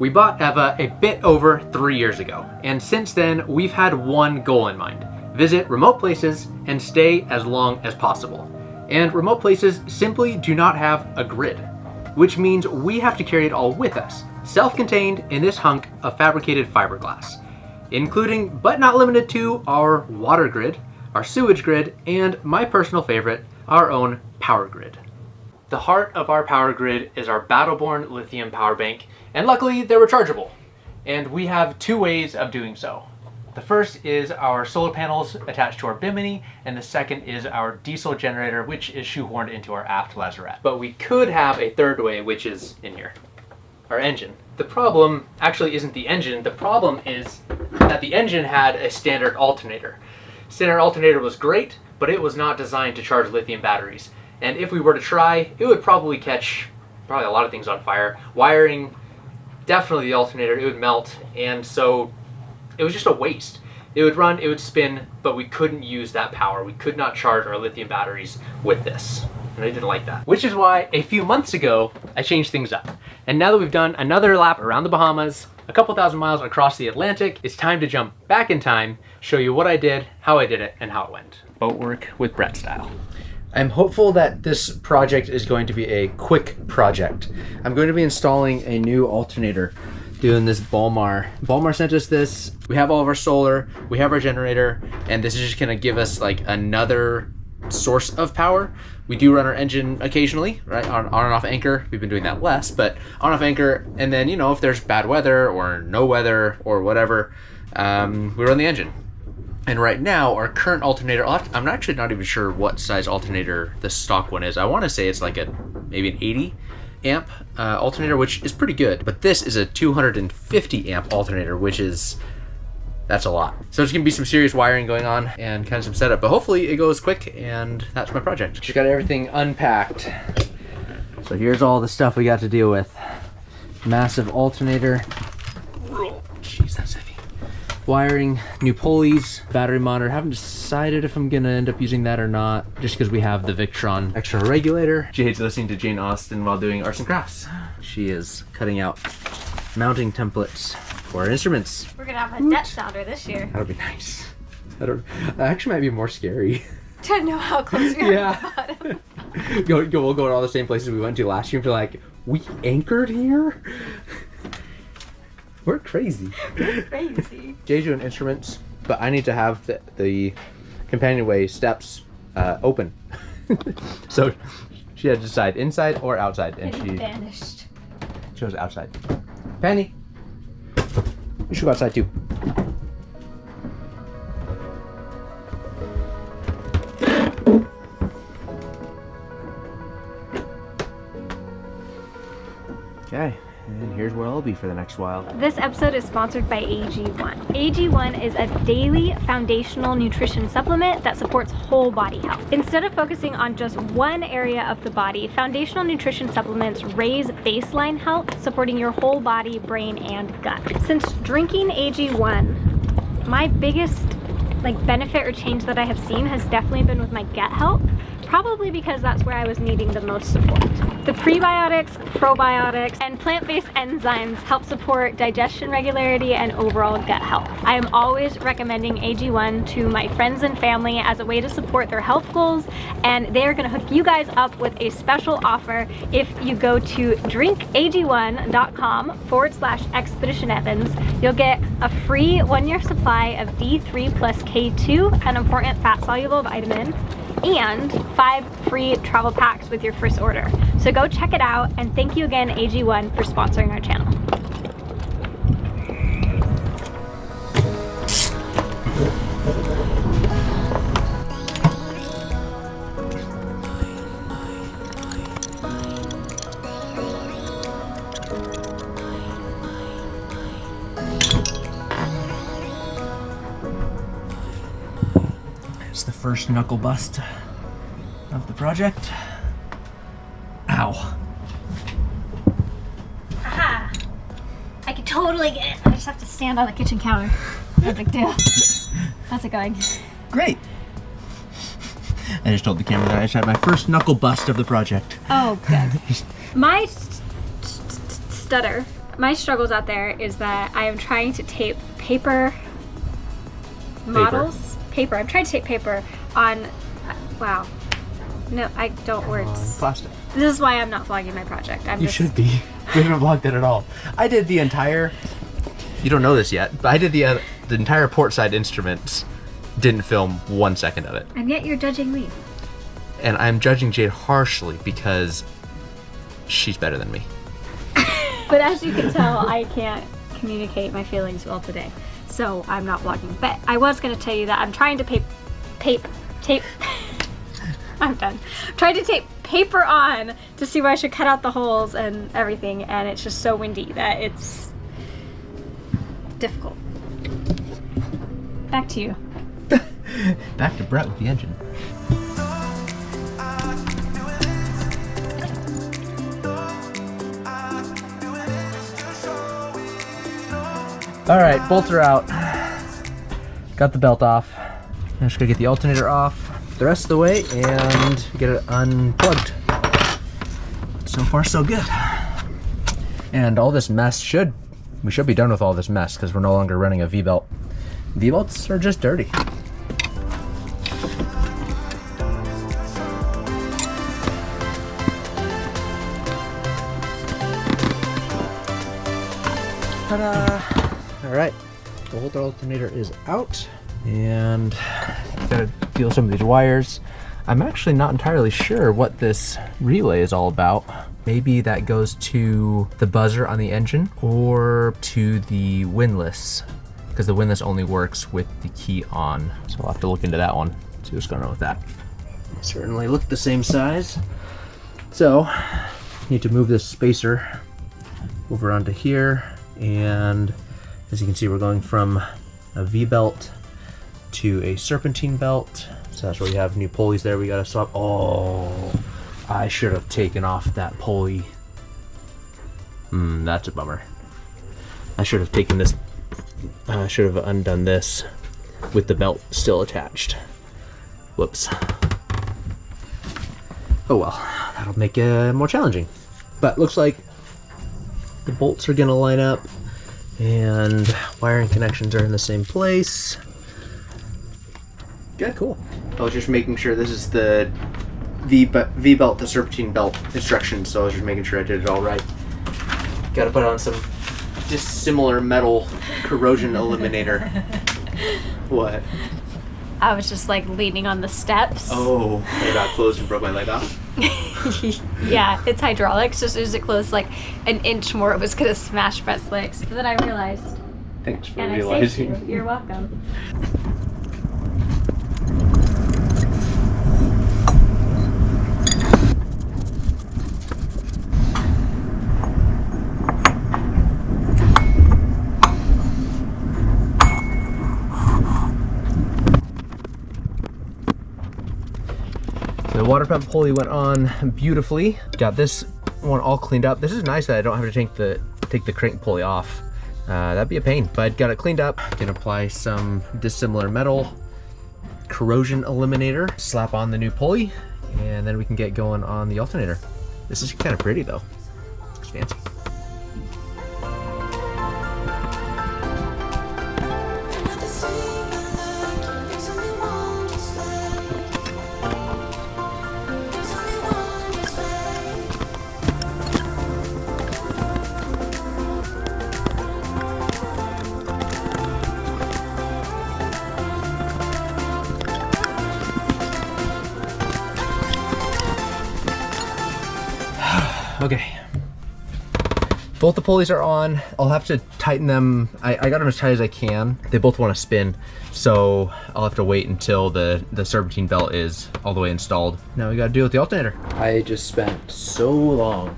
We bought Eva a bit over 3 years ago, and since then we've had one goal in mind: visit remote places and stay as long as possible. And remote places simply do not have a grid, which means we have to carry it all with us, self-contained in this hunk of fabricated fiberglass, including but not limited to our water grid, our sewage grid, and my personal favorite, our own power grid. The heart of our power grid is our Battleborn lithium power bank, and luckily they're rechargeable. And we have two ways of doing so. The first is our solar panels attached to our bimini, and the second is our diesel generator, which is shoehorned into our aft lazarette. But we could have a third way, which is in here, our engine. The problem actually isn't the engine. The problem is that the engine had a standard alternator. Standard alternator was great, but it was not designed to charge lithium batteries. And if we were to try, it would probably catch a lot of things on fire. Wiring, definitely the alternator, it would melt, and so it was just a waste. It would run, it would spin, but we couldn't use that power. We could not charge our lithium batteries with this, and I didn't like that. Which is why a few months ago, I changed things up. And now that we've done another lap around the Bahamas, a couple thousand miles across the Atlantic, it's time to jump back in time, show you what I did, how I did it, and how it went. Boat work with Brett style. I'm hopeful that this project is going to be a quick project. I'm going to be installing a new alternator, doing this Balmar. Balmar sent us this. We have all of our solar, we have our generator, and this is just gonna give us like another source of power. We do run our engine occasionally, right? On and off anchor. We've been doing that less, but on off anchor, and then, you know, if there's bad weather or no weather or whatever, we run the engine. And right now, our current alternator, I'm actually not even sure what size alternator the stock one is. I want to say it's like maybe an 80 amp alternator, which is pretty good. But this is a 250 amp alternator, that's a lot. So there's gonna be some serious wiring going on and kind of some setup, but hopefully it goes quick, and that's my project. Just got everything unpacked. So here's all the stuff we got to deal with. Massive alternator. Jeez, that's heavy. Wiring, new pulleys, battery monitor. Haven't decided if I'm gonna end up using that or not, just because we have the Victron extra regulator. Jade's listening to Jane Austen while doing arts and crafts. She is cutting out mounting templates for our instruments. We're gonna have a depth sounder this year. That'll be nice. That actually might be more scary. To know how close we are to the bottom. We'll go to all the same places we went to last year and be like, we anchored here? We're crazy. We're crazy. Jade's doing instruments, but I need to have the companionway steps open. So she had to decide inside or outside, and she vanished. Chose outside. Penny, you should go outside too. Okay. And here's where I'll be for the next while. This episode is sponsored by AG1. AG1 is a daily foundational nutrition supplement that supports whole body health. Instead of focusing on just one area of the body, foundational nutrition supplements raise baseline health, supporting your whole body, brain, and gut. Since drinking AG1, my biggest benefit or change that I have seen has definitely been with my gut health. Probably because that's where I was needing the most support. The prebiotics, probiotics, and plant-based enzymes help support digestion regularity and overall gut health. I am always recommending AG1 to my friends and family as a way to support their health goals, and they are gonna hook you guys up with a special offer if you go to drinkag1.com/Expedition Evans. You'll get a free 1-year supply of D3 plus K2, an important fat-soluble vitamin, and 5 free travel packs with your first order. So go check it out, and thank you again, AG1, for sponsoring our channel. It's the first knuckle bust of the project. Ow. Aha! I can totally get it. I just have to stand on the kitchen counter. No big deal. How's it going? Great. I just told the camera that I just had my first knuckle bust of the project. Oh, good. My stutter, my struggles out there is that I am trying to tape paper models. Paper. I'm trying to tape paper on, wow. No, I don't words. Plastic. This is why I'm not vlogging my project. You should be. We haven't vlogged it at all. I did the entire, you don't know this yet, but I did the entire port side instruments, didn't film 1 second of it. And yet you're judging me. And I'm judging Jade harshly because she's better than me. But as you can tell, I can't communicate my feelings well today. So I'm not vlogging. But I was going to tell you that I'm trying to tape. I'm done. I'm trying to tape paper on to see where I should cut out the holes and everything. And it's just so windy that it's difficult. Back to you. Back to Brett with the engine. All right, bolts are out. Got the belt off. I'm just gonna get the alternator off the rest of the way and get it unplugged. So far, so good. And all this mess we should be done with all this mess because we're no longer running a V-belt. V-belts are just dirty. Ta-da! All right, the whole alternator is out, and gotta feel some of these wires. I'm actually not entirely sure what this relay is all about. Maybe that goes to the buzzer on the engine or to the windlass, because the windlass only works with the key on. So I'll have to look into that one, see what's going on with that. Certainly look the same size. So, need to move this spacer over onto here, and as you can see, we're going from a V-belt to a serpentine belt. So that's where we have new pulleys there we gotta swap. Oh, I should have taken off that pulley. That's a bummer. I should have taken this, I should have undone this with the belt still attached. Whoops. Oh well, that'll make it more challenging. But looks like the bolts are gonna line up and wiring connections are in the same place. Good, cool. I was just making sure this is the V-belt to serpentine belt instructions, so I was just making sure I did it all right. Gotta put on some dissimilar metal corrosion eliminator. What? I was just like leaning on the steps. Oh, I got closed and broke my leg off? Yeah, it's hydraulics. So as soon as it closed like an inch more, it was gonna smash Brett's legs. But then I realized. Thanks for and realizing. I saved you. You're welcome. The water pump pulley went on beautifully. Got this one all cleaned up. This is nice that I don't have to take the crank pulley off. That'd be a pain, but got it cleaned up. Gonna apply some dissimilar metal corrosion eliminator, slap on the new pulley, and then we can get going on the alternator. This is kind of pretty though. Looks fancy. Okay, both the pulleys are on. I'll have to tighten them. I got them as tight as I can. They both want to spin, so I'll have to wait until the serpentine belt is all the way installed. Now we got to deal with the alternator. I just spent so long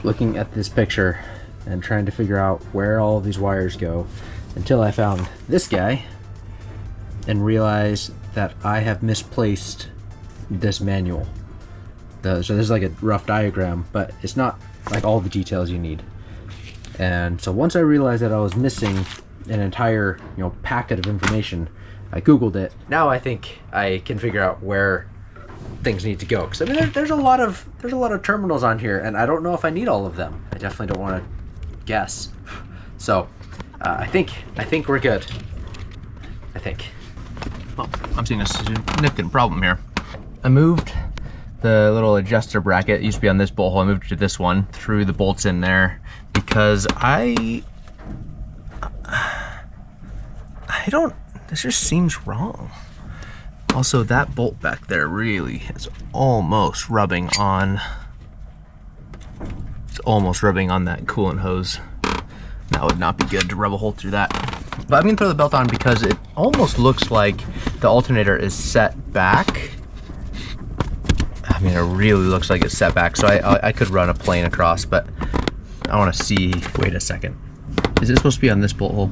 looking at this picture and trying to figure out where all of these wires go until I found this guy and realized that I have misplaced this manual. So this is like a rough diagram, but it's not like all the details you need. And so once I realized that I was missing an entire, packet of information, I Googled it. Now I think I can figure out where things need to go. Because I mean, there's a lot of terminals on here, and I don't know if I need all of them. I definitely don't want to guess. So I think we're good. I think. Well, I'm seeing a significant problem here. I moved the little adjuster bracket. It used to be on this bolt hole. I moved it to this one, threw the bolts in there because I don't, this just seems wrong. Also, that bolt back there really is almost rubbing on, it's almost rubbing on that coolant hose. That would not be good to rub a hole through that. But I'm gonna throw the belt on because it almost looks like the alternator is set back. I mean, it really looks like it's set back, so I could run a plane across, but I wanna see, wait a second. Is it supposed to be on this bolt hole?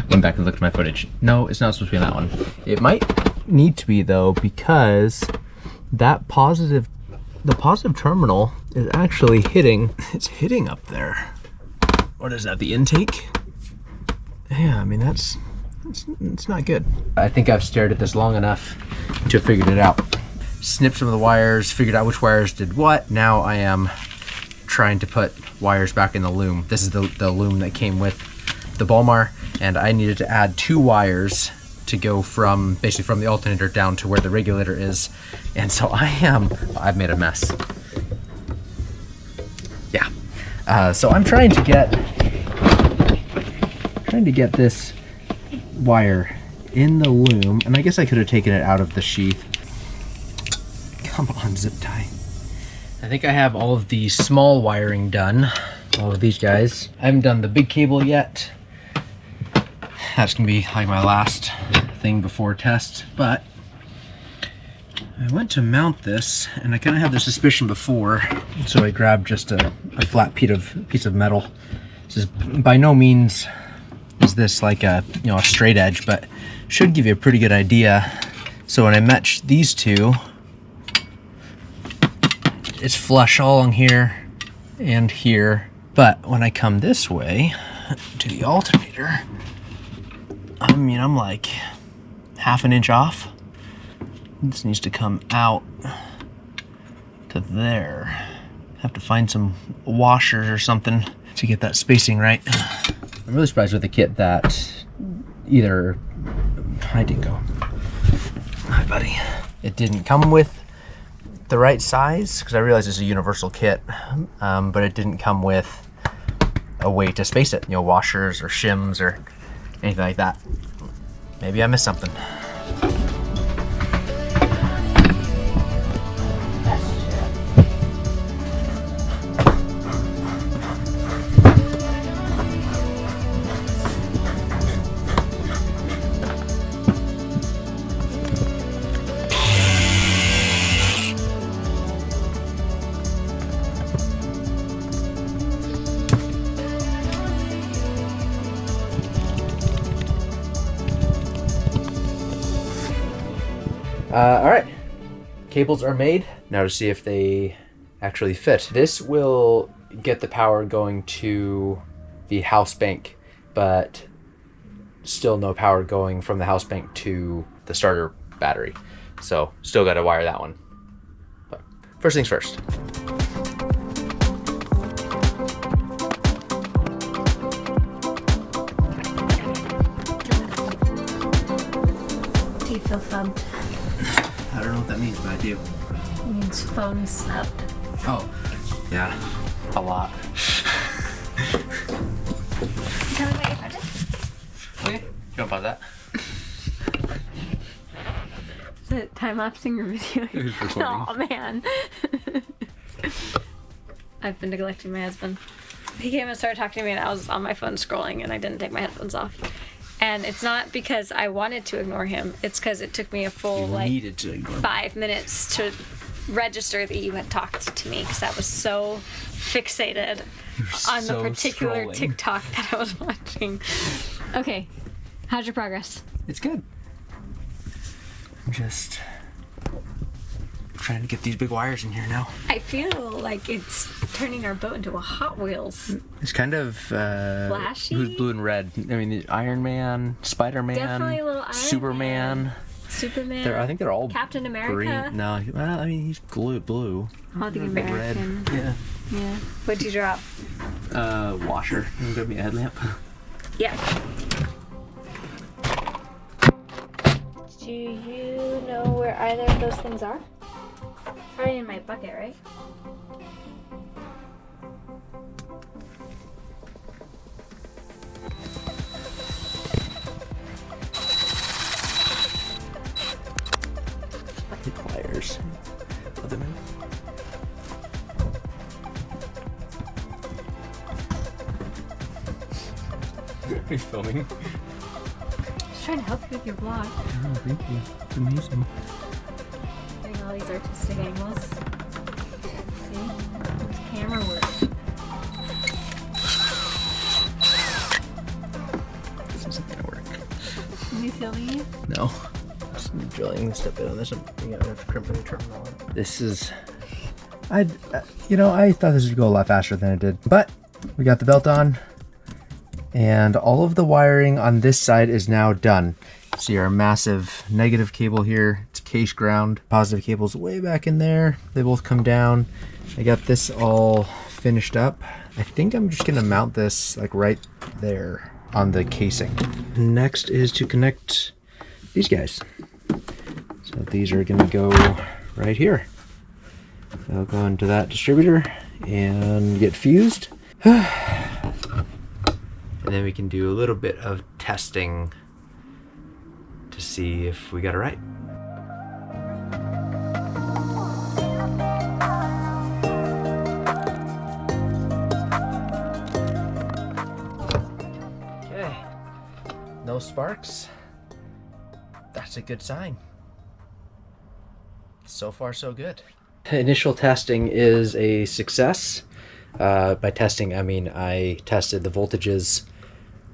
Went back and looked at my footage. No, it's not supposed to be on that one. It might need to be though, because that positive, the positive terminal is actually hitting, it's hitting up there. What is that, the intake? Yeah, I mean, it's not good. I think I've stared at this long enough to have figured it out. Snipped some of the wires, figured out which wires did what. Now I am trying to put wires back in the loom. This is the loom that came with the Balmar, and I needed to add 2 wires to go from, basically from the alternator down to where the regulator is. And so I've made a mess. Yeah. So I'm trying to get this wire in the loom, and I guess I could have taken it out of the sheath. Come on, zip tie. I think I have all of the small wiring done, all of these guys. I haven't done the big cable yet. That's gonna be like my last thing before test, but I went to mount this, and I kind of had the suspicion before, so I grabbed just a flat piece of metal. This is by no means is this like a straight edge, but should give you a pretty good idea. So when I match these two, it's flush all along here and here. But when I come this way to the alternator, I mean, I'm like ½ an inch off. This needs to come out to there. Have to find some washers or something to get that spacing right. I'm really surprised with the kit that either, hi Dingo, hi buddy, it didn't come with the right size, because I realize it's a universal kit, but it didn't come with a way to space it, washers or shims or anything like that. Maybe I missed something. All right, cables are made. Now to see if they actually fit. This will get the power going to the house bank, but still no power going from the house bank to the starter battery. So still got to wire that one. But first things first. Do you feel thumped? I don't know what that means, but I do. It means phone snubbed. Oh, yeah, a lot. Tell me about your project. Okay, jump on that. Is it time-lapsing your video? Who's recording? Oh man. I've been neglecting my husband. He came and started talking to me, and I was on my phone scrolling, and I didn't take my headphones off. And it's not because I wanted to ignore him. It's because it took me a full 5 minutes to register that you had talked to me, because I was so fixated on the particular TikTok that I was watching. Okay, how's your progress? It's good. I'm just trying to get these big wires in here now. I feel like it's turning our boat into a Hot Wheels. It's kind of flashy. Who's blue and red? I mean, the Iron Man, Spider-Man, Definitely a little Iron Superman. Superman. I think they're all Captain America. green. No, well, I mean he's blue. Oh, the Red. American. Yeah. Yeah. What'd you drop? Washer. You grab me a headlamp. Yeah. Do you know where either of those things are? Probably in my bucket, right? Pliers. Leatherman. Are you filming? Just trying to help you with your vlog. Oh, thank you. It's amazing. Getting all these artistic angles. See? It's camera work. This isn't gonna work. Are you filming you? No. Just drilling the step in on this one. You gotta have to crimp any terminal. This is... I thought this would go a lot faster than it did. But we got the belt on. And all of the wiring on this side is now done. See our massive negative cable here. It's case ground. Positive cable's way back in there. They both come down. I got this all finished up. I think I'm just gonna mount this like right there on the casing. Next is to connect these guys. So these are gonna go right here. They'll go into that distributor and get fused. And then we can do a little bit of testing to see if we got it right. Okay, no sparks. That's a good sign. So far, so good. Initial testing is a success. By testing, I mean I tested the voltages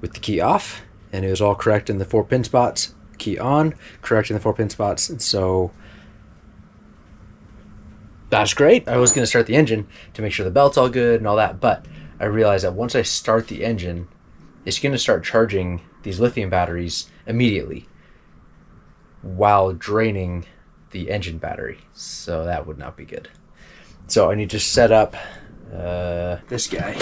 with the key off, and it was all correct in the 4 pin spots. Key on, correct in the 4 pin spots, and so that's great. I was going to start the engine to make sure the belt's all good and all that, but I realized that once I start the engine, it's going to start charging these lithium batteries immediately while draining the engine battery, so that would not be good. So I need to set up this guy.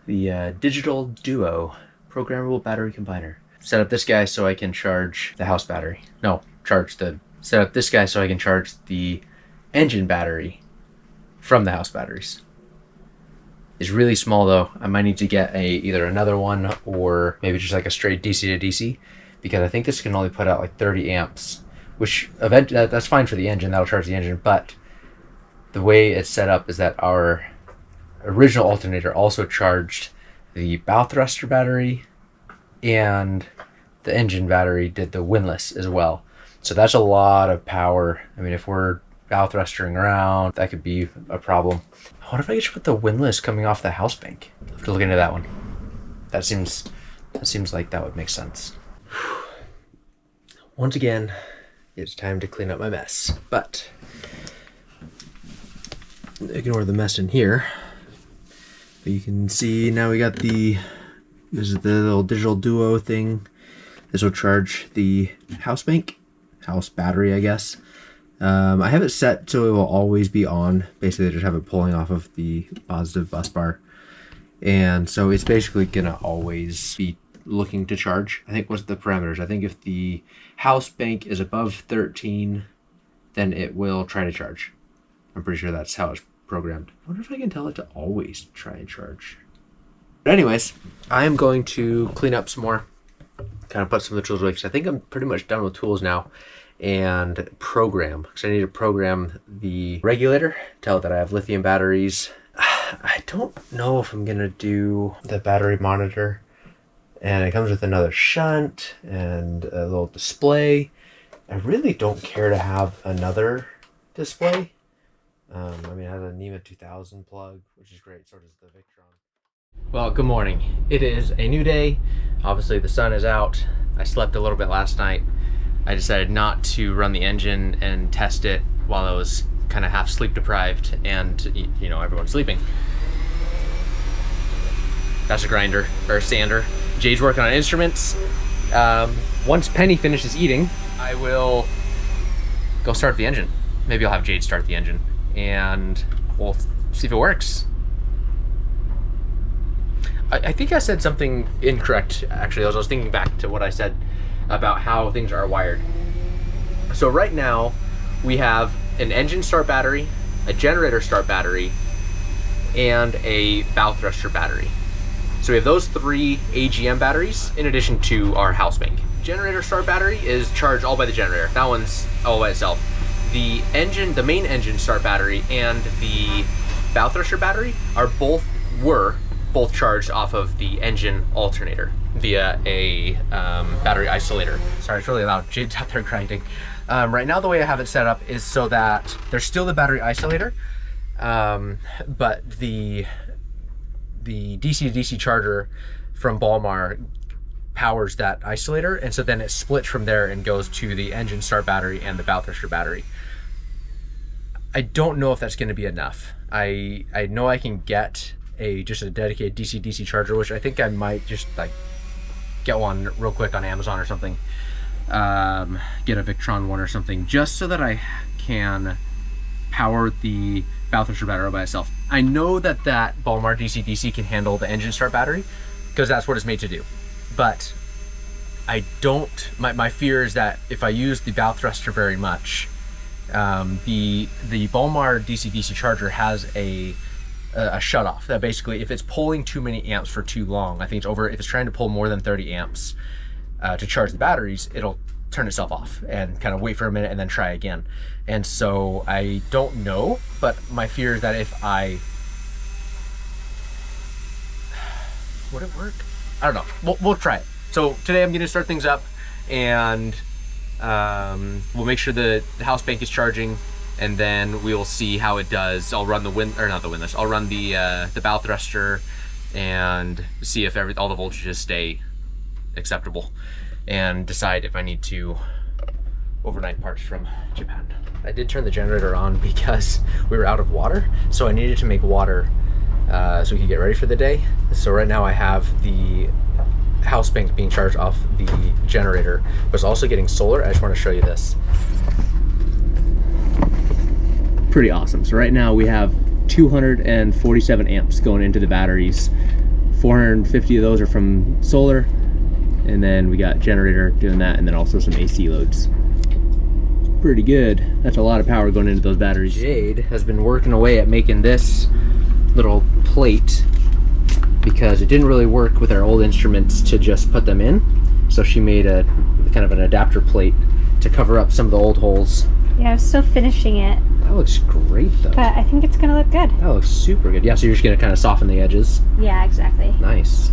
The Digital Duo programmable battery combiner. Set up this guy so I can charge the house battery. Set up this guy so I can charge the engine battery from the house batteries. It's really small though. I might need to get either another one or maybe just like a straight DC to DC, because I think this can only put out like 30 amps, which that's fine for the engine. That'll charge the engine, but the way it's set up is that our original alternator also charged the bow thruster battery, and the engine battery did the windlass as well. So that's a lot of power. I mean, if we're bow thrustering around, that could be a problem. What if I just put the windlass coming off the house bank? I'll have to look into that one. That seems like that would make sense. Once again, it's time to clean up my mess, but ignore the mess in here. But you can see now we got this is the little Digital Duo thing. This will charge the house battery, I guess. I have it set so it will always be on. Basically, I just have it pulling off of the positive bus bar. And so it's basically gonna always be looking to charge. I think what's the parameters? I think if the house bank is above 13, then it will try to charge. I'm pretty sure that's how it's programmed. I wonder if I can tell it to always try and charge. But anyways, I am going to clean up some more, kind of put some of the tools away, because I think I'm pretty much done with tools now, and program, because I need to program the regulator, tell it that I have lithium batteries. I don't know if I'm gonna do the battery monitor, and it comes with another shunt and a little display. I really don't care to have another display. I mean, it has a NEMA 2000 plug, which is great. So does the Victron. Well, good morning. It is a new day. Obviously, the sun is out. I slept a little bit last night. I decided not to run the engine and test it while I was kind of half sleep deprived and, you know, everyone's sleeping. That's a grinder or a sander. Jade's working on instruments. Once Penny finishes eating, I will go start the engine. maybe I'll have Jade start the engine and we'll see if it works. I think I said something incorrect, actually. I was thinking back to what I said about how things are wired. So right now, we have an engine start battery, a generator start battery, and a bow thruster battery. So we have those 3 AGM batteries in addition to our house bank. Generator start battery is charged all by the generator. That one's all by itself. The main engine start battery and the bow thruster battery were both charged off of the engine alternator via a battery isolator. Sorry, it's really loud. Jade's out there grinding. Right now, the way I have it set up is so that there's still the battery isolator, but the DC to DC charger from Balmar powers that isolator, and so then it splits from there and goes to the engine start battery and the bow thruster battery. I don't know if that's going to be enough. I know I can get just a dedicated DC charger, which I think I might just like get one real quick on Amazon or something. Get a Victron one or something, just so that I can power the bow thruster battery by itself. I know that Balmar DC can handle the engine start battery because that's what it's made to do. But I don't, my fear is that if I use the bow thruster very much, the Balmar DC charger has a shut off that basically, if it's pulling too many amps for too long, I think it's over, if it's trying to pull more than 30 amps to charge the batteries, it'll turn itself off and kind of wait for a minute and then try again. And so I don't know, but my fear is that if would it work? I don't know. We'll try it. So today I'm going to start things up, and we'll make sure the house bank is charging, and then we'll see how it does. I'll run I'll run the bow thruster and see if all the voltages stay acceptable, and decide if I need to overnight parts from Japan. I did turn the generator on because we were out of water, so I needed to make water so we could get ready for the day. So right now I have the house bank being charged off the generator, but it's also getting solar. I just want to show you this. Pretty awesome. So right now we have 247 amps going into the batteries. 450 of those are from solar, and then we got generator doing that, and then also some AC loads. Pretty good. That's a lot of power going into those batteries. Jade has been working away at making this little plate because it didn't really work with our old instruments to just put them in. So she made a kind of an adapter plate to cover up some of the old holes. Yeah, I'm still finishing it. That looks great though. But I think it's gonna look good. That looks super good. Yeah, so you're just gonna kind of soften the edges. Yeah, exactly. Nice.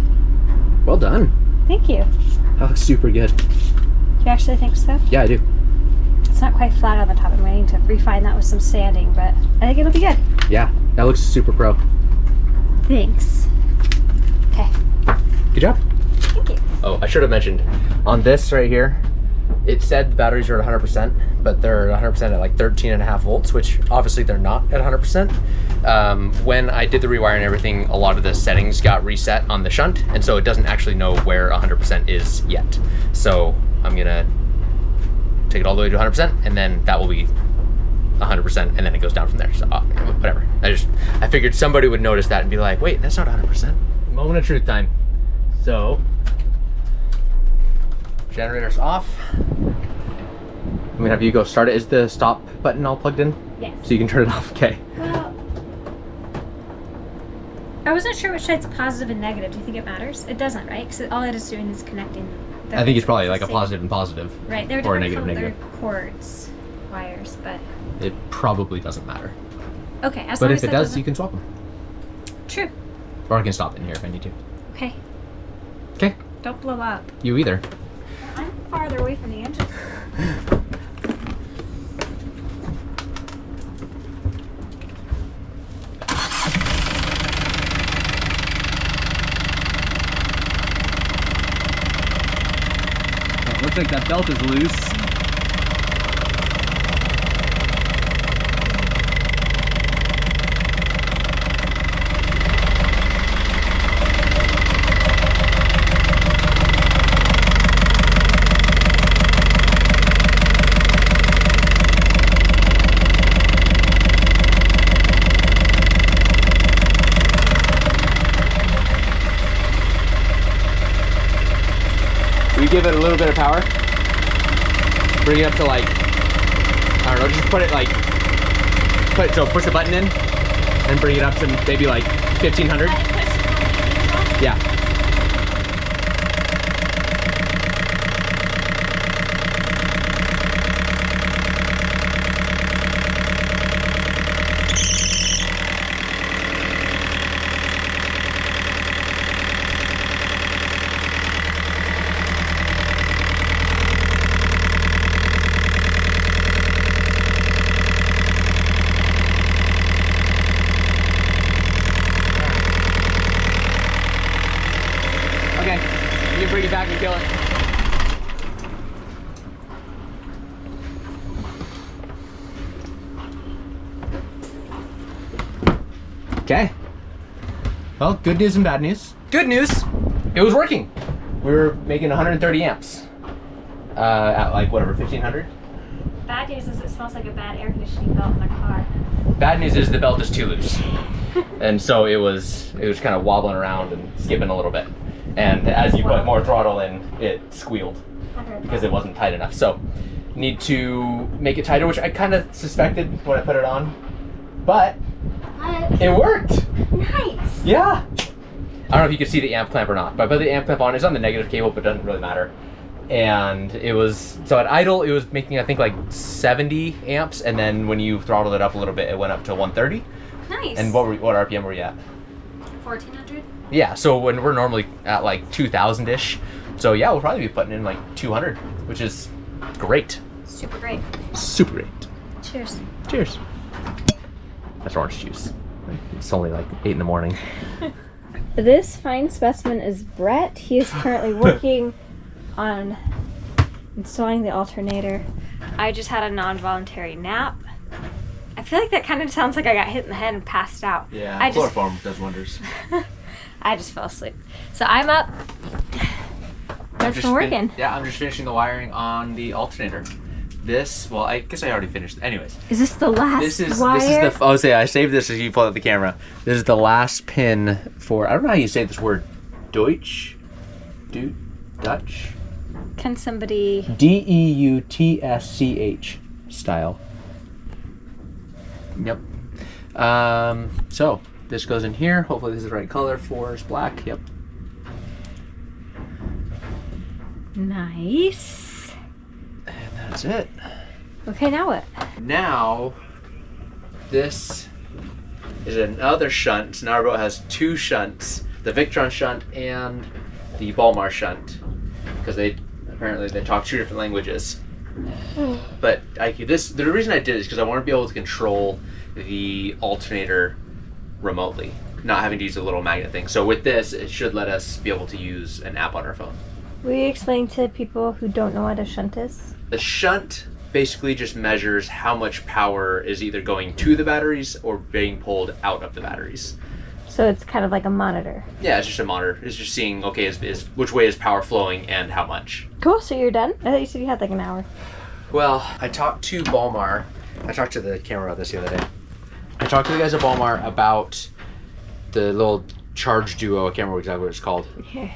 Well done. Thank you. That looks super good. Do you actually think so? Yeah, I do. It's not quite flat on the top. I'm waiting to refine that with some sanding, but I think it'll be good. Yeah, that looks super pro. Thanks. Okay. Good job. Thank you. Oh, I should have mentioned, on this right here, it said the batteries are at 100%, but they're at 100% at like 13.5 volts, which obviously they're not at 100%. When I did the rewire and everything, a lot of the settings got reset on the shunt, and so it doesn't actually know where 100% is yet. So I'm gonna take it all the way to 100%, and then that will be 100%, and then it goes down from there. So whatever. I figured somebody would notice that and be like, wait, that's not 100%. Moment of truth time. So generator's off. I'm gonna have you go start it. Is the stop button all plugged in? Yes. So you can turn it off. Okay. Well, I wasn't sure which side's positive and negative. Do you think it matters? It doesn't, right? Because all it is doing is connecting. I think it's probably like a positive and positive. Right. They're or a different negative, color cords, wires, but it probably doesn't matter. okay. As But long if as it that does, doesn't- you can swap them. True. Or I can stop it in here if I need to. Okay. Okay. Don't blow up. You either. I'm farther away from the engine. Looks like that belt is loose. give it a little bit of power. Bring it up to like, I don't know, just put it like, so push the button in and bring it up to maybe like 1500. Yeah. You can bring it back and kill it. Okay. Well, good news and bad news. Good news, it was working. We were making 130 amps at like whatever, 1500. Bad news is it smells like a bad air conditioning belt in the car. Bad news is the belt is too loose. And so it was kind of wobbling around and skipping a little bit. And as you put more throttle in, it squealed because it wasn't tight enough. So need to make it tighter, which I kind of suspected when I put it on, but it worked. Nice. Yeah. I don't know if you could see the amp clamp or not, but I put the amp clamp on. It's on the negative cable, but it doesn't really matter. And it was, so at idle, it was making, I think, like 70 amps. And then when you throttled it up a little bit, it went up to 130. Nice. And what RPM were you at? 1400. Yeah, so when we're normally at like 2000-ish. So yeah, we'll probably be putting in like 200, which is great. Super great. Super great. Cheers. Cheers. That's orange juice. It's only like 8 in the morning. This fine specimen is Brett. He is currently working on installing the alternator. I just had a non-voluntary nap. I feel like that kind of sounds like I got hit in the head and passed out. Yeah, chloroform does wonders. I just fell asleep. So I'm up. That's been working. Yeah, I'm just finishing the wiring on the alternator. This, well, I guess I already finished. Anyways. Is this the last wire? This is the, oh, say I saved this as you pull out the camera. This is the last pin for, I don't know how you say this word. Deutsch? Dutch? Can somebody... DEUTSCH style. Yep. So this goes in here. Hopefully this is the right color for it's black. Yep. Nice. And that's it. Okay, now what? Now this is another shunt. So now our boat has 2 shunts, the Victron shunt and the Balmar shunt, because they talk 2 different languages. But the reason I did it is because I want to be able to control the alternator remotely, not having to use a little magnet thing. So with this, it should let us be able to use an app on our phone. Will you explain to people who don't know what a shunt is? The shunt basically just measures how much power is either going to the batteries or being pulled out of the batteries. So it's kind of like a monitor. Yeah, it's just a monitor. It's just seeing, okay, is which way is power flowing and how much. Cool, so you're done? I thought you said you had like an hour. Well, I talked to Balmar. I talked to the camera about this the other day. I talked to the guys at Balmar about the little charge duo. I can't remember exactly what it's called. Yeah.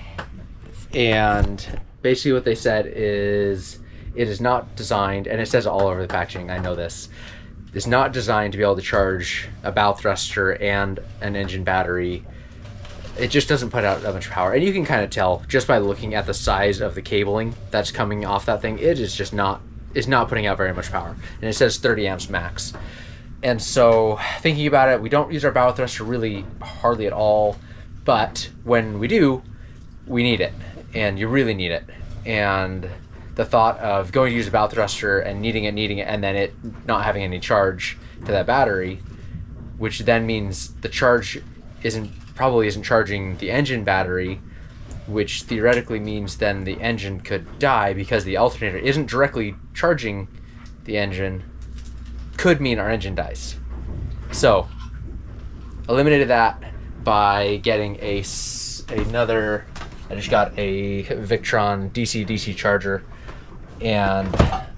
And basically what they said is it is not designed, and it says all over the packaging, I know this, it's not designed to be able to charge a bow thruster and an engine battery. It just doesn't put out that much power. And you can kind of tell just by looking at the size of the cabling that's coming off that thing. It is just not, it's not putting out very much power. And it says 30 amps max. And so thinking about it, we don't use our bow thruster really hardly at all, but when we do, we need it, and you really need it. And the thought of going to use a bow thruster and needing it, and then it not having any charge to that battery, which then means the charge probably isn't charging the engine battery, which theoretically means then the engine could die because the alternator isn't directly charging the engine, could mean our engine dies. So eliminated that by getting another, I just got a Victron DC-DC charger, and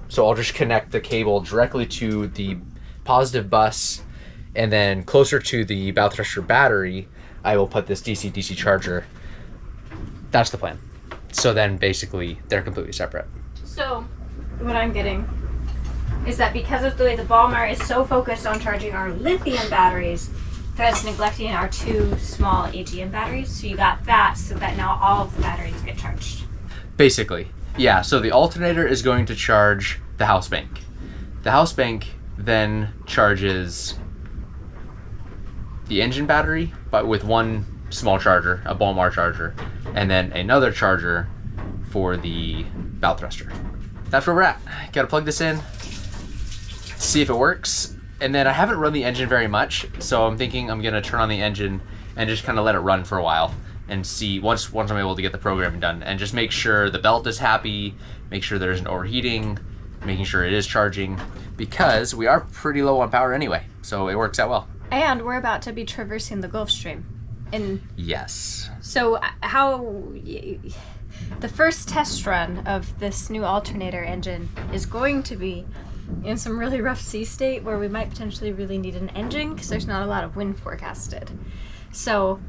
so I'll just connect the cable directly to the positive bus, and then closer to the bow thruster battery I will put this DC-DC charger. That's the plan. So then basically they're completely separate. So what I'm getting is that because of the way the Balmer is so focused on charging our lithium batteries, that's neglecting our 2 small AGM batteries. So you got that, so that now all of the batteries get charged. Basically, yeah. So the alternator is going to charge the house bank. The house bank then charges the engine battery, but with one small charger, a Balmer charger, and then another charger for the bow thruster. That's where we're at. Gotta plug this in, see if it works. And then I haven't run the engine very much, so I'm thinking I'm gonna turn on the engine and just kind of let it run for a while and see once I'm able to get the programming done, and just make sure the belt is happy, make sure there isn't overheating, making sure it is charging, because we are pretty low on power anyway, so it works out well. And we're about to be traversing the Gulf Stream. Yes. So the first test run of this new alternator engine is going to be in some really rough sea state where we might potentially really need an engine because there's not a lot of wind forecasted. So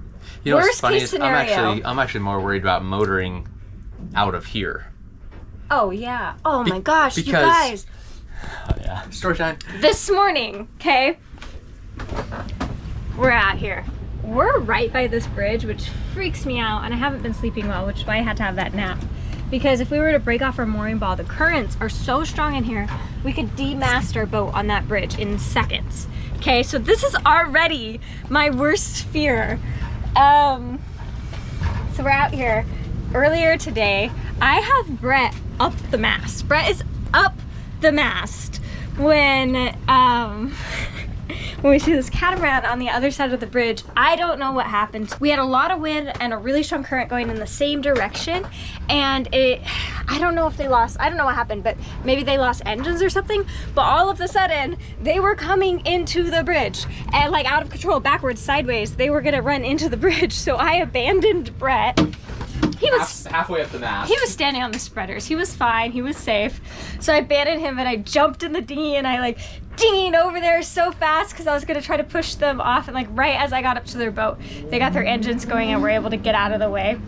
you know what's worst funny case is scenario, I'm actually more worried about motoring out of here. Oh yeah. Oh my gosh, you because, guys. Oh yeah. Story time. This morning, okay? We're out here. We're right by this bridge, which freaks me out, and I haven't been sleeping well, which is why I had to have that nap. Because if we were to break off our mooring ball, the currents are so strong in here, we could demast our boat on that bridge in seconds. Okay, so this is already my worst fear. So we're out here. Earlier today, I have Brett up the mast. Brett is up the mast when we see this catamaran on the other side of the bridge. I don't know what happened. We had a lot of wind and a really strong current going in the same direction, and I don't know if they lost, I don't know what happened, but maybe they lost engines or something, but all of a sudden they were coming into the bridge and like out of control, backwards, sideways. They were gonna run into the bridge, so I abandoned Brett. He was halfway up the mast. He was standing on the spreaders. He was fine. He was safe. So I abandoned him and I jumped in the dinghy and I like dinghied over there so fast because I was gonna try to push them off, and like right as I got up to their boat, they got their engines going and were able to get out of the way.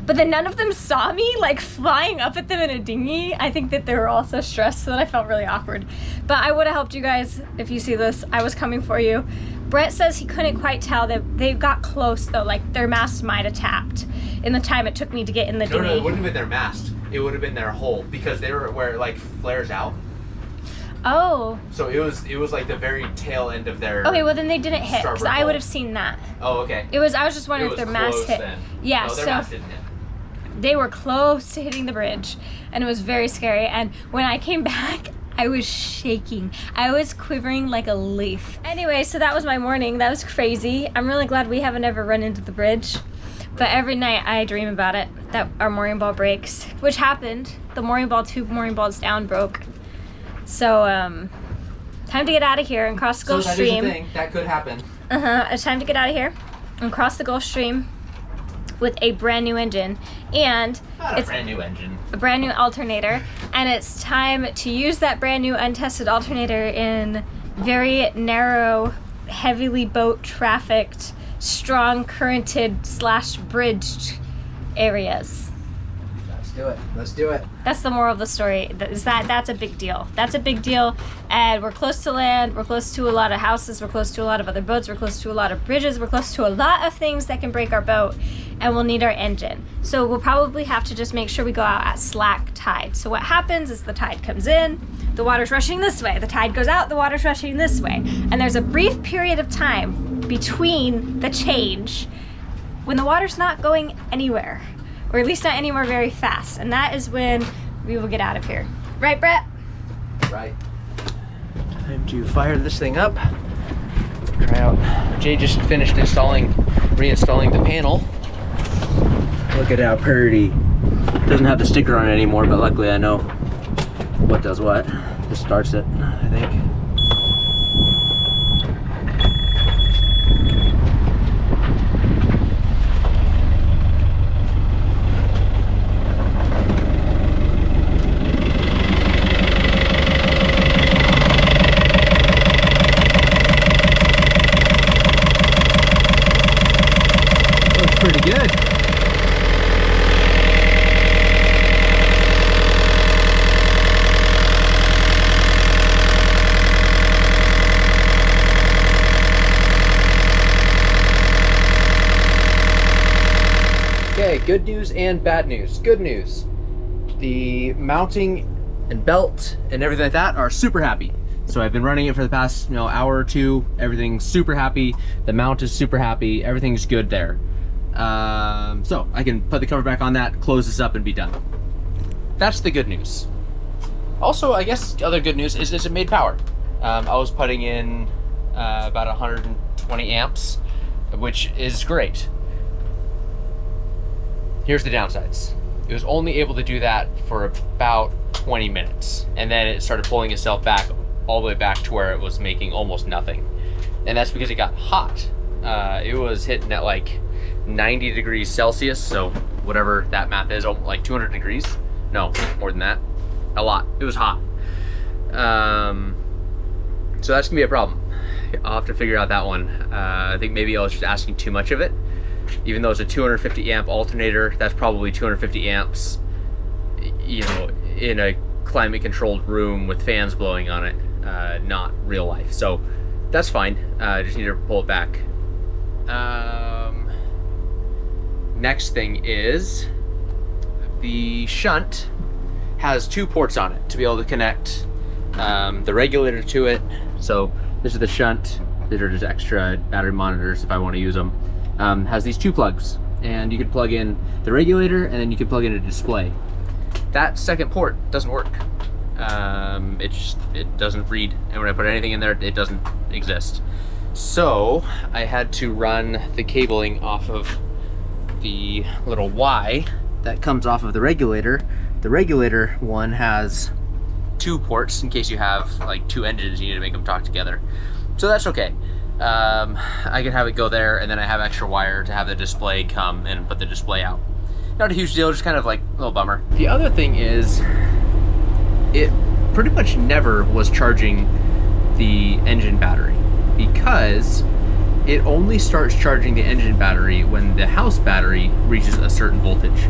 But then none of them saw me like flying up at them in a dinghy. I think that they were all so stressed that I felt really awkward. But I would have helped you guys if you see this. I was coming for you. Brett says he couldn't quite tell that they got close though, like their mast might have tapped in the time it took me to get in the dinghy. No, it wouldn't have been their mast. It would have been their hull, because they were where it like flares out. Oh. So it was like the very tail end of their. Okay, well then they didn't hit, because I would have seen that. Oh, okay. I was just wondering if their mast hit. Then. Yeah, no, their so mast didn't hit. They were close to hitting the bridge, and it was very scary. And when I came back, I was shaking. I was quivering like a leaf. Anyway, so that was my morning. That was crazy. I'm really glad we haven't ever run into the bridge. But every night I dream about it, that our mooring ball breaks, which happened. The mooring ball, 2 mooring balls down, broke. So, time to get out of here and cross the Gulf Stream. So that is a thing. That could happen. It's time to get out of here and cross the Gulf Stream with a brand new engine. And it's a brand new engine. A brand new alternator. And it's time to use that brand new untested alternator in very narrow, heavily boat trafficked, strong currented / bridged areas. Let's do it. Let's do it. That's the moral of the story. That's a big deal. That's a big deal. And we're close to land. We're close to a lot of houses. We're close to a lot of other boats. We're close to a lot of bridges. We're close to a lot of things that can break our boat. And we'll need our engine. So we'll probably have to just make sure we go out at slack tide. So what happens is the tide comes in, the water's rushing this way. The tide goes out, the water's rushing this way. And there's a brief period of time between the change when the water's not going anywhere, or at least not anywhere very fast. And that is when we will get out of here. Right, Brett? Right. Time to fire this thing up. Try out. Jade just finished reinstalling the panel. Look at how pretty. Doesn't have the sticker on it anymore, but luckily I know what does what. This starts it, I think. Looks pretty good. Okay, good news and bad news. Good news. The mounting and belt and everything like that are super happy. So I've been running it for the past, hour or two. Everything's super happy. The mount is super happy. Everything's good there. So I can put the cover back on that, close this up, and be done. That's the good news. Also, I guess other good news is it made power. I was putting in about 120 amps, which is great. Here's the downsides. It was only able to do that for about 20 minutes, and then it started pulling itself back all the way back to where it was making almost nothing. And that's because it got hot. It was hitting at like 90 degrees Celsius, so whatever that math is, like 200 degrees. No, more than that. A lot. It was hot. So that's gonna be a problem. I'll have to figure out that one. I think maybe I was just asking too much of it. Even though it's a 250 amp alternator, that's probably 250 amps, in a climate controlled room with fans blowing on it, not real life. So that's fine. Just need to pull it back. Next thing is the shunt has 2 ports on it to be able to connect the regulator to it. So this is the shunt. These are just extra battery monitors if I want to use them. Has these 2 plugs, and you can plug in the regulator and then you can plug in a display. That second port doesn't work. It doesn't read, and when I put anything in there, it doesn't exist. So I had to run the cabling off of the little Y that comes off of the regulator. The regulator one has 2 ports in case you have like 2 engines, you need to make them talk together. So that's okay. I can have it go there, and then I have extra wire to have the display come and put the display out. Not a huge deal, just kind of like a little bummer. The other thing is, it pretty much never was charging the engine battery, because it only starts charging the engine battery when the house battery reaches a certain voltage.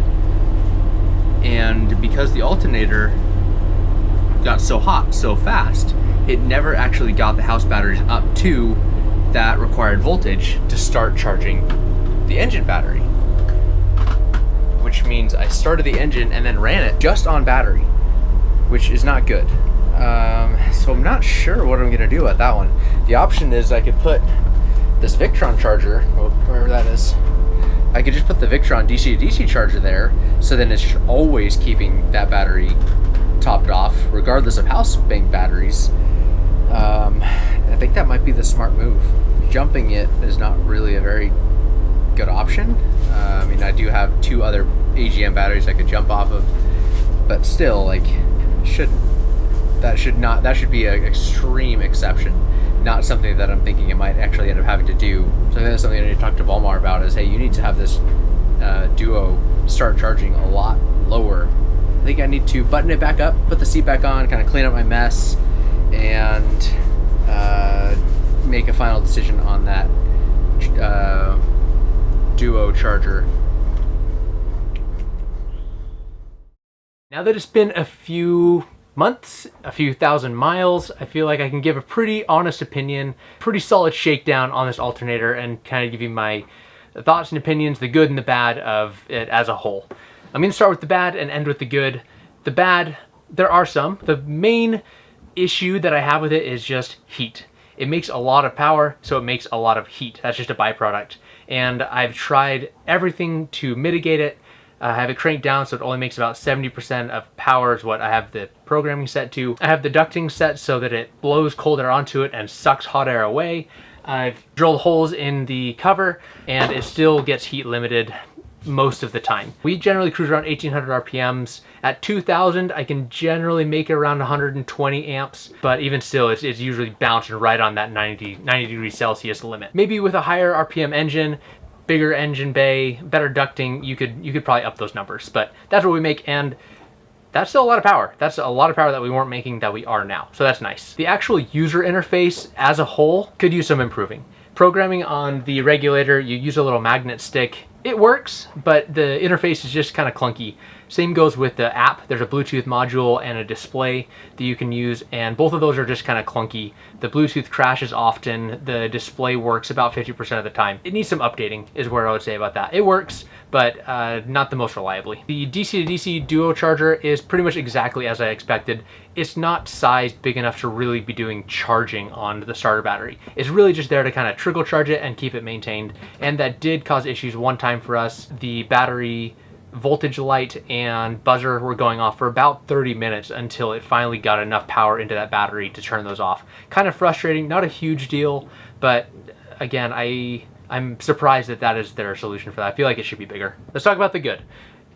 And because the alternator got so hot so fast, it never actually got the house batteries up to that required voltage to start charging the engine battery. Which means I started the engine and then ran it just on battery, which is not good. So I'm not sure what I'm gonna do about that one. The option is I could put this Victron charger, wherever that is, I could just put the Victron DC to DC charger there, so then it's always keeping that battery topped off, regardless of house bank batteries. I think that might be the smart move. Jumping it is not really a very good option. I mean, I do have 2 other AGM batteries I could jump off of, but still, like, that should be an extreme exception, not something that I'm thinking I might actually end up having to do. So that's something I need to talk to Walmart about, is, hey, you need to have this Duo start charging a lot lower. I think I need to button it back up, put the seat back on, kind of clean up my mess, and make a final decision on that Duo charger. Now that it's been a few months, a few thousand miles, I feel like I can give a pretty honest opinion, pretty solid shakedown on this alternator, and kind of give you my thoughts and opinions, the good and the bad of it as a whole. I'm going to start with the bad and end with the good. The bad, there are some. The main issue that I have with it is just heat. It makes a lot of power, so it makes a lot of heat. That's just a byproduct. And I've tried everything to mitigate it. I have it cranked down so it only makes about 70% of power is what I have the programming set to. I have the ducting set so that it blows cold air onto it and sucks hot air away. I've drilled holes in the cover, and it still gets heat limited most of the time. We generally cruise around 1800 RPMs. At 2000, I can generally make it around 120 amps, but even still, it's usually bouncing right on that 90 degrees Celsius limit. Maybe with a higher RPM engine, bigger engine bay, better ducting, you could probably up those numbers, but that's what we make, and that's still a lot of power. That's a lot of power that we weren't making that we are now, so that's nice. The actual user interface as a whole could use some improving. Programming on the regulator, you use a little magnet stick. It works, but the interface is just kind of clunky. Same goes with the app. There's a Bluetooth module and a display that you can use, and both of those are just kind of clunky. The Bluetooth crashes often. The display works about 50% of the time. It needs some updating is where I would say about that. It works, but not the most reliably. The DC to DC duo charger is pretty much exactly as I expected. It's not sized big enough to really be doing charging on the starter battery. It's really just there to kind of trickle charge it and keep it maintained, and that did cause issues one time for us. The battery voltage light and buzzer were going off for about 30 minutes until it finally got enough power into that battery to turn those off. Kind of frustrating, not a huge deal, but again, I'm surprised that that is their solution for that. I feel like it should be bigger. Let's talk about the good.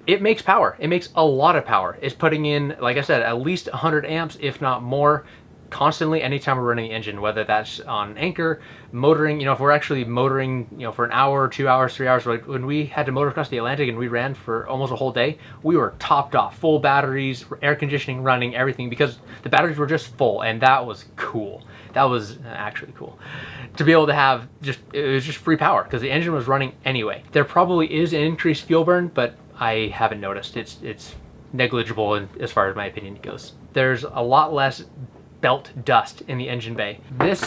It makes power. It makes a lot of power. It's putting in, like I said, at least 100 amps, if not more, constantly anytime we're running the engine, whether that's on anchor, motoring, if we're actually motoring, for an hour, 2 hours, 3 hours. Like when we had to motor across the Atlantic and we ran for almost a whole day, we were topped off, full batteries, air conditioning running, everything, because the batteries were just full, and that was cool. That was actually cool to be able to have. It was just free power because the engine was running anyway. There probably is an increased fuel burn, but I haven't noticed. It's negligible as far as my opinion goes. There's a lot less belt dust in the engine bay.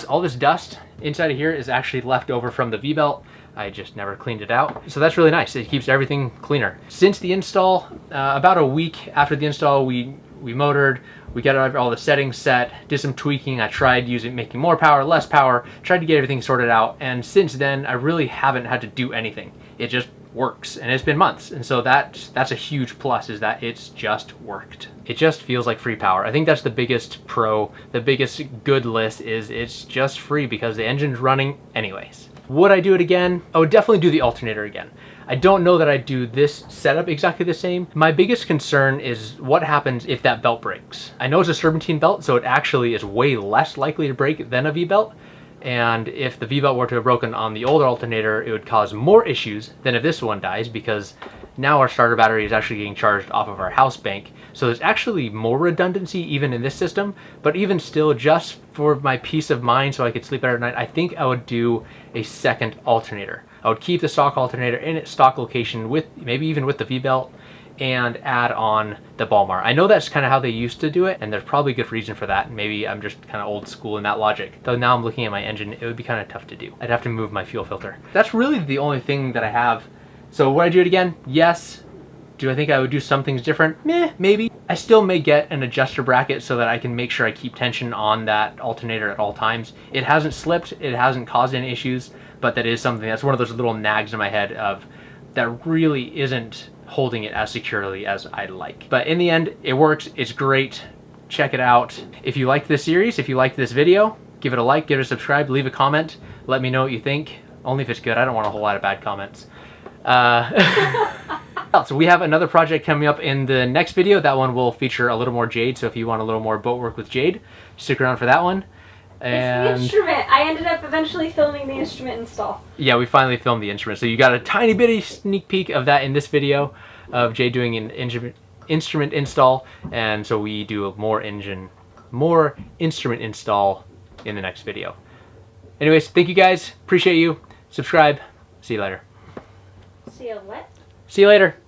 All this dust inside of here is actually left over from the V-belt. I just never cleaned it out. So that's really nice. It keeps everything cleaner. Since the install, about a week after the install, we motored, we got all the settings set, did some tweaking. I tried making more power, less power, tried to get everything sorted out. And since then, I really haven't had to do anything. It just works, and it's been months, and so that's a huge plus, is that it's just worked. It just feels like free power. I think that's the biggest pro, the biggest good list, is it's just free because the engine's running anyways. Would I do it again? I would definitely do the alternator again. I don't know that I'd do this setup exactly the same. My biggest concern is what happens if that belt breaks. I know it's a serpentine belt, so it actually is way less likely to break than a V-belt. And if the V-belt were to have broken on the older alternator, it would cause more issues than if this one dies, because now our starter battery is actually getting charged off of our house bank. So there's actually more redundancy even in this system, but even still, just for my peace of mind so I could sleep better at night, I think I would do a second alternator. I would keep the stock alternator in its stock location, maybe even with the V-belt, and add on the ball mar. I know that's kind of how they used to do it, and there's probably a good reason for that. Maybe I'm just kind of old school in that logic. Though now I'm looking at my engine, it would be kind of tough to do. I'd have to move my fuel filter. That's really the only thing that I have. So would I do it again? Yes. Do I think I would do some things different? Meh, maybe. I still may get an adjuster bracket so that I can make sure I keep tension on that alternator at all times. It hasn't slipped, it hasn't caused any issues, but that is something that's one of those little nags in my head of that really isn't holding it as securely as I'd like. But in the end, it works. It's great. Check it out. If you liked this series, if you liked this video, give it a like, give it a subscribe, leave a comment. Let me know what you think. Only if it's good. I don't want a whole lot of bad comments. So we have another project coming up in the next video. That one will feature a little more Jade. So if you want a little more boat work with Jade, stick around for that one. And it's the instrument. I ended up eventually filming the instrument install. Yeah, we finally filmed the instrument. So you got a tiny bitty sneak peek of that in this video of Jay doing an instrument install. And so we do more instrument install in the next video. Anyways, thank you guys. Appreciate you. Subscribe. See you later. See you what? See you later.